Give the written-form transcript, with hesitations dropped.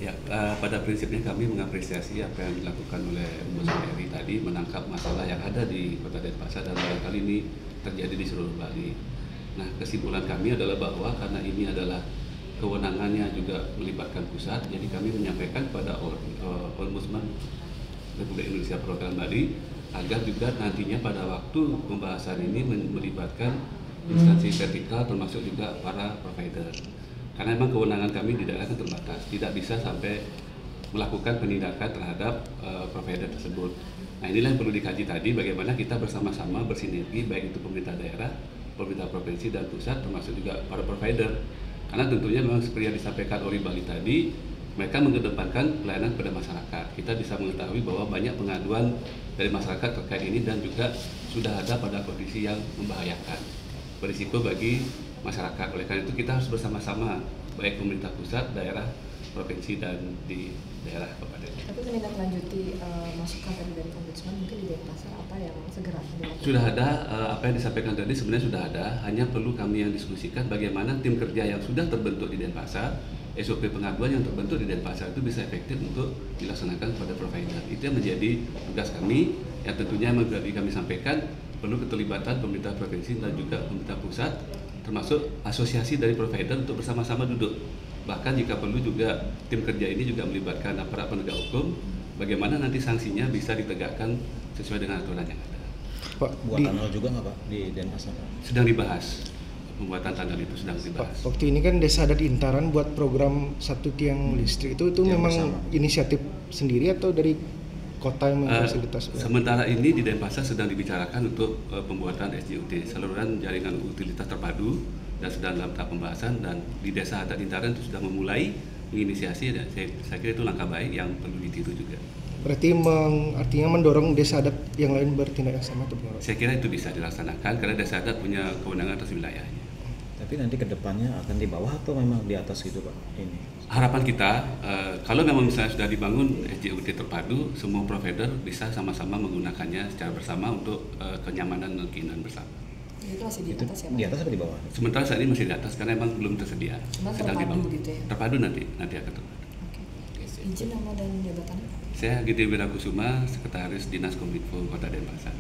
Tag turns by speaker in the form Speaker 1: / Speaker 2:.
Speaker 1: Ya, pada prinsipnya kami mengapresiasi apa yang dilakukan oleh Ombudsman RI tadi, menangkap masalah yang ada di Kota Denpasar dan barangkali ini terjadi di seluruh Bali. Nah, kesimpulan kami adalah bahwa karena ini adalah kewenangannya juga melibatkan pusat, jadi kami menyampaikan kepada Ombudsman Republik Indonesia Perwakilan Bali agar juga nantinya pada waktu pembahasan ini melibatkan instansi vertikal termasuk juga para provider. Karena memang kewenangan kami di daerah kan terbatas, tidak bisa sampai melakukan penindakan terhadap provider tersebut. Nah, inilah yang perlu dikaji tadi, bagaimana kita bersama-sama bersinergi, baik itu pemerintah daerah, pemerintah provinsi dan pusat, termasuk juga para provider. Karena tentunya memang seperti yang disampaikan oleh Bali tadi, mereka mengedepankan pelayanan kepada masyarakat. Kita bisa mengetahui bahwa banyak pengaduan dari masyarakat terkait ini dan juga sudah ada pada kondisi yang membahayakan, berisiko bagi masyarakat. Oleh karena itu kita harus bersama-sama, baik pemerintah pusat, daerah, provinsi dan di daerah kabupaten.
Speaker 2: Tapi menindaklanjuti masukan tadi dari Ombudsman, mungkin di Denpasar apa yang segera dilakukan?
Speaker 1: Sudah ada, apa yang disampaikan tadi sebenarnya sudah ada, hanya perlu kami yang diskusikan bagaimana tim kerja yang sudah terbentuk di Denpasar, SOP pengaduan yang terbentuk di Denpasar itu bisa efektif untuk dilaksanakan kepada provider. Itu yang menjadi tugas kami, yang tentunya kami sampaikan perlu keterlibatan pemerintah provinsi dan juga pemerintah pusat, termasuk asosiasi dari provider untuk bersama-sama duduk. Bahkan jika perlu juga tim kerja ini juga melibatkan aparat penegak hukum, bagaimana nanti sanksinya bisa ditegakkan sesuai dengan aturan yang ada.
Speaker 3: Pak,
Speaker 4: buat tunnel juga nggak Pak di Denpasar?
Speaker 1: Sedang dibahas, pembuatan tunnel itu sedang dibahas.
Speaker 3: Pak, waktu ini kan Desa Adat Intaran buat program satu tiang listrik itu
Speaker 4: yang
Speaker 3: memang
Speaker 4: bersama.
Speaker 3: Inisiatif sendiri atau dari kota yang memfasilitasi?
Speaker 1: Sementara ini di Denpasar sedang dibicarakan untuk pembuatan SJUT, saluran jaringan utilitas terpadu, dan sedang dalam tahap pembahasan, dan di Desa Adat Intaran itu sudah memulai menginisiasi, dan saya kira itu langkah baik yang perlu ditiru juga.
Speaker 3: Berarti artinya mendorong desa adat yang lain bertindak yang sama atau bagaimana?
Speaker 1: Saya kira itu bisa dilaksanakan karena Desa Adat punya kewenangan atas wilayahnya.
Speaker 4: Tapi nanti ke depannya akan di bawah atau memang di atas gitu Pak? Ini
Speaker 1: Harapan kita, kalau memang misalnya sudah dibangun SJUT terpadu, semua provider bisa sama-sama menggunakannya secara bersama untuk kenyamanan dan keinginan bersama.
Speaker 2: Itu masih di
Speaker 4: itu
Speaker 2: atas ya Pak?
Speaker 4: di atas atau di bawah?
Speaker 1: Sementara saat ini masih di atas karena memang belum tersedia.
Speaker 2: Cuma
Speaker 1: Sedang
Speaker 2: terpadu
Speaker 1: dibangun.
Speaker 2: gitu ya?
Speaker 1: Terpadu nanti akan terpadu.
Speaker 2: Oke. Izin nama dan jabatannya?
Speaker 1: Saya Gede Wirakusuma, Sekretaris Dinas Kominfo Kota Denpasar.